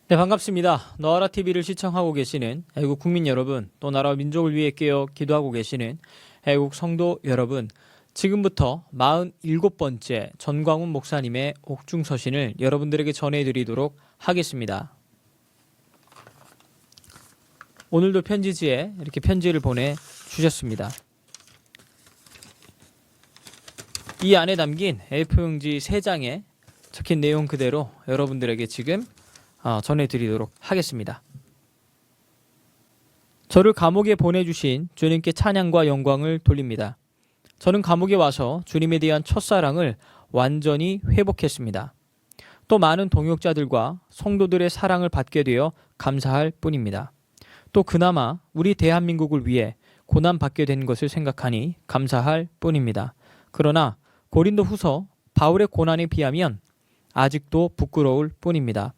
네, 반갑습니다. 너하라 TV를 시청하고 계시는 애국 국민 여러분, 또 나라와 민족을 위해 깨어 기도하고 계시는 애국 성도 여러분, 지금부터 47번째 전광훈 목사님의 옥중서신을 여러분들에게 전해드리도록 하겠습니다. 오늘도 편지지에 이렇게 편지를 보내주셨습니다. 이 안에 담긴 A4용지 3장에 적힌 내용 그대로 여러분들에게 지금 전해드리도록 하겠습니다. 저를 감옥에 보내주신 주님께 찬양과 영광을 돌립니다. 저는 감옥에 와서 주님에 대한 첫사랑을 완전히 회복했습니다. 또 많은 동역자들과 성도들의 사랑을 받게 되어 감사할 뿐입니다. 또 그나마 우리 대한민국을 위해 고난받게 된 것을 생각하니 감사할 뿐입니다. 그러나 고린도후서 바울의 고난에 비하면 아직도 부끄러울 뿐입니다.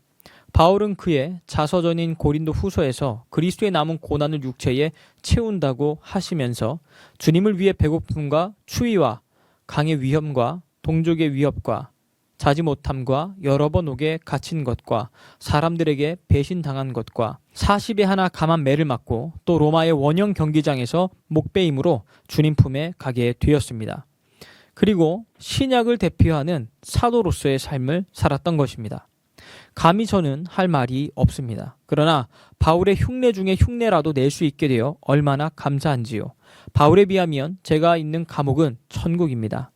바울은 그의 자서전인 고린도후서에서 그리스도의 남은 고난을 육체에 채운다고 하시면서 주님을 위해 배고픔과 추위와 강의 위험과 동족의 위협과 자지 못함과 여러 번 옥에 갇힌 것과 사람들에게 배신당한 것과 40에 하나 감한 매를 맞고 또 로마의 원형 경기장에서 목베임으로 주님 품에 가게 되었습니다. 그리고 신약을 대표하는 사도로서의 삶을 살았던 것입니다. 감히 저는 할 말이 없습니다. 그러나 바울의 흉내 중에 흉내라도 낼 수 있게 되어 얼마나 감사한지요. 바울에 비하면 제가 있는 감옥은 천국입니다.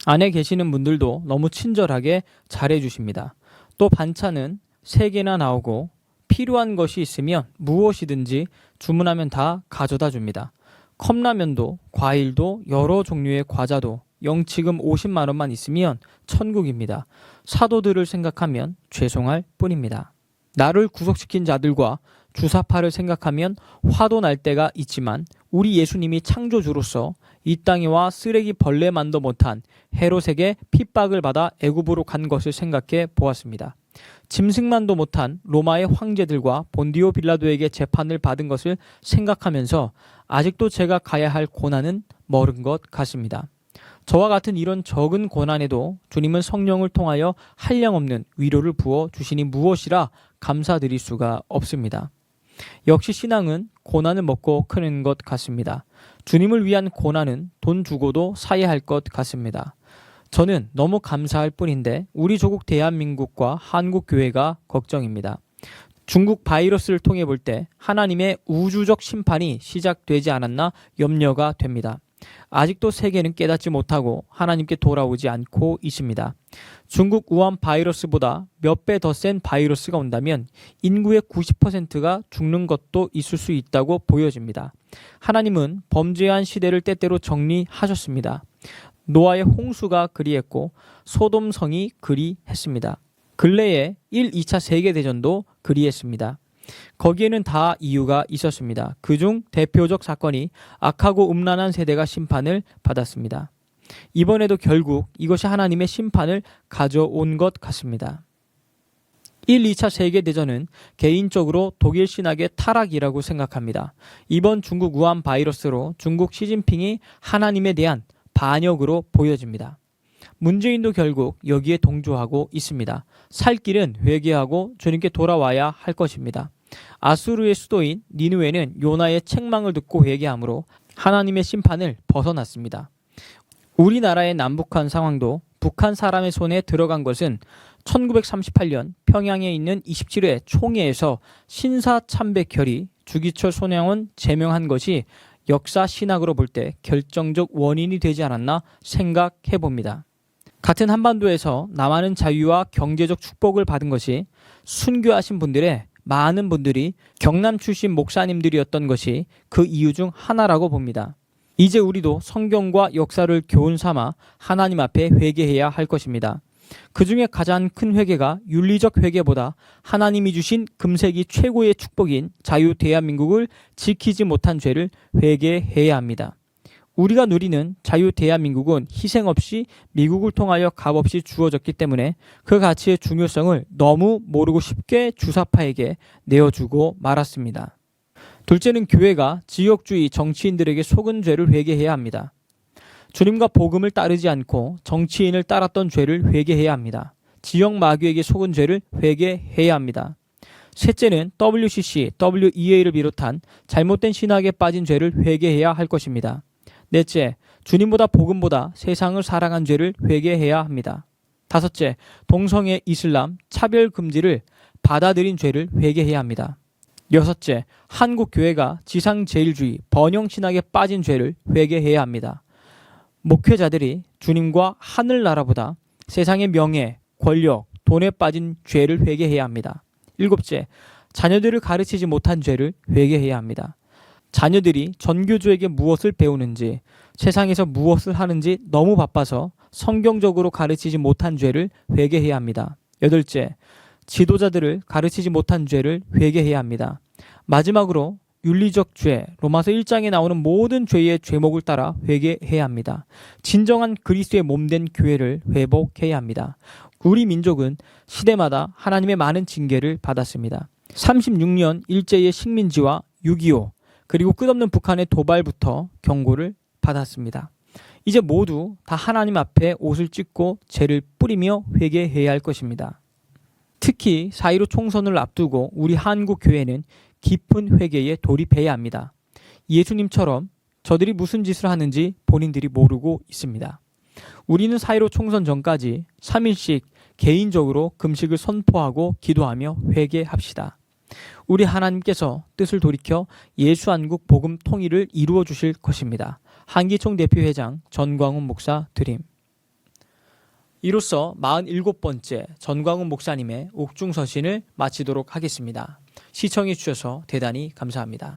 안에 계시는 분들도 너무 친절하게 잘해주십니다. 또 반찬은 3개나 나오고 필요한 것이 있으면 무엇이든지 주문하면 다 가져다 줍니다. 컵라면도 과일도 여러 종류의 과자도 영치금 50만 원만 있으면 천국입니다. 사도들을 생각하면 죄송할 뿐입니다. 나를 구속시킨 자들과 주사파를 생각하면 화도 날 때가 있지만 우리 예수님이 창조주로서 이 땅에 와 쓰레기 벌레만도 못한 헤롯에게 핍박을 받아 애굽으로 간 것을 생각해 보았습니다. 짐승만도 못한 로마의 황제들과 본디오 빌라도에게 재판을 받은 것을 생각하면서 아직도 제가 가야 할 고난은 멀은 것 같습니다. 저와 같은 이런 적은 고난에도 주님은 성령을 통하여 한량없는 위로를 부어 주시니 무엇이라 감사드릴 수가 없습니다. 역시 신앙은 고난을 먹고 크는 것 같습니다. 주님을 위한 고난은 돈 주고도 사야 할 것 같습니다. 저는 너무 감사할 뿐인데 우리 조국 대한민국과 한국교회가 걱정입니다. 중국 바이러스를 통해 볼 때 하나님의 우주적 심판이 시작되지 않았나 염려가 됩니다. 아직도 세계는 깨닫지 못하고 하나님께 돌아오지 않고 있습니다. 중국 우한 바이러스보다 몇 배 더 센 바이러스가 온다면 인구의 90%가 죽는 것도 있을 수 있다고 보여집니다. 하나님은 범죄한 시대를 때때로 정리하셨습니다. 노아의 홍수가 그리했고 소돔성이 그리했습니다. 근래에 1, 2차 세계대전도 그리했습니다. 거기에는 다 이유가 있었습니다. 그중 대표적 사건이 악하고 음란한 세대가 심판을 받았습니다. 이번에도 결국 이것이 하나님의 심판을 가져온 것 같습니다. 1, 2차 세계대전은 개인적으로 독일 신학의 타락이라고 생각합니다. 이번 중국 우한 바이러스로 중국 시진핑이 하나님에 대한 반역으로 보여집니다. 문재인도 결국 여기에 동조하고 있습니다. 살 길은 회개하고 주님께 돌아와야 할 것입니다. 아수르의 수도인 니느웨는 요나의 책망을 듣고 회개하므로 하나님의 심판을 벗어났습니다. 우리나라의 남북한 상황도 북한 사람의 손에 들어간 것은 1938년 평양에 있는 27회 총회에서 신사참배결의 주기철 손양원 제명한 것이 역사 신학으로 볼 때 결정적 원인이 되지 않았나 생각해 봅니다. 같은 한반도에서 남한은 자유와 경제적 축복을 받은 것이 순교하신 분들의 많은 분들이 경남 출신 목사님들이었던 것이 그 이유 중 하나라고 봅니다. 이제 우리도 성경과 역사를 교훈 삼아 하나님 앞에 회개해야 할 것입니다. 그 중에 가장 큰 회개가 윤리적 회개보다 하나님이 주신 금세기 최고의 축복인 자유 대한민국을 지키지 못한 죄를 회개해야 합니다. 우리가 누리는 자유 대한민국은 희생 없이 미국을 통하여 값없이 주어졌기 때문에 그 가치의 중요성을 너무 모르고 쉽게 주사파에게 내어주고 말았습니다. 둘째는 교회가 지역주의 정치인들에게 속은 죄를 회개해야 합니다. 주님과 복음을 따르지 않고 정치인을 따랐던 죄를 회개해야 합니다. 지역 마귀에게 속은 죄를 회개해야 합니다. 셋째는 WCC, WEA를 비롯한 잘못된 신학에 빠진 죄를 회개해야 할 것입니다. 넷째, 주님보다 복음보다 세상을 사랑한 죄를 회개해야 합니다. 다섯째, 동성애, 이슬람, 차별 금지를 받아들인 죄를 회개해야 합니다. 여섯째, 한국 교회가 지상제일주의, 번영신학에 빠진 죄를 회개해야 합니다. 목회자들이 주님과 하늘나라보다 세상의 명예, 권력, 돈에 빠진 죄를 회개해야 합니다. 일곱째, 자녀들을 가르치지 못한 죄를 회개해야 합니다. 자녀들이 전교조에게 무엇을 배우는지, 세상에서 무엇을 하는지 너무 바빠서 성경적으로 가르치지 못한 죄를 회개해야 합니다. 여덟째, 지도자들을 가르치지 못한 죄를 회개해야 합니다. 마지막으로 윤리적 죄, 로마서 1장에 나오는 모든 죄의 죄목을 따라 회개해야 합니다. 진정한 그리스도의 몸된 교회를 회복해야 합니다. 우리 민족은 시대마다 하나님의 많은 징계를 받았습니다. 36년 일제의 식민지와 6.25 그리고 끝없는 북한의 도발부터 경고를 받았습니다. 이제 모두 다 하나님 앞에 옷을 찢고 죄를 뿌리며 회개해야 할 것입니다. 특히 4.15 총선을 앞두고 우리 한국 교회는 깊은 회개에 돌입해야 합니다. 예수님처럼 저들이 무슨 짓을 하는지 본인들이 모르고 있습니다. 우리는 4.15 총선 전까지 3일씩 개인적으로 금식을 선포하고 기도하며 회개합시다. 우리 하나님께서 뜻을 돌이켜 예수한국 복음 통일을 이루어 주실 것입니다. 한기총 대표회장 전광훈 목사 드림. 이로써 47번째 전광훈 목사님의 옥중서신을 마치도록 하겠습니다. 시청해 주셔서 대단히 감사합니다.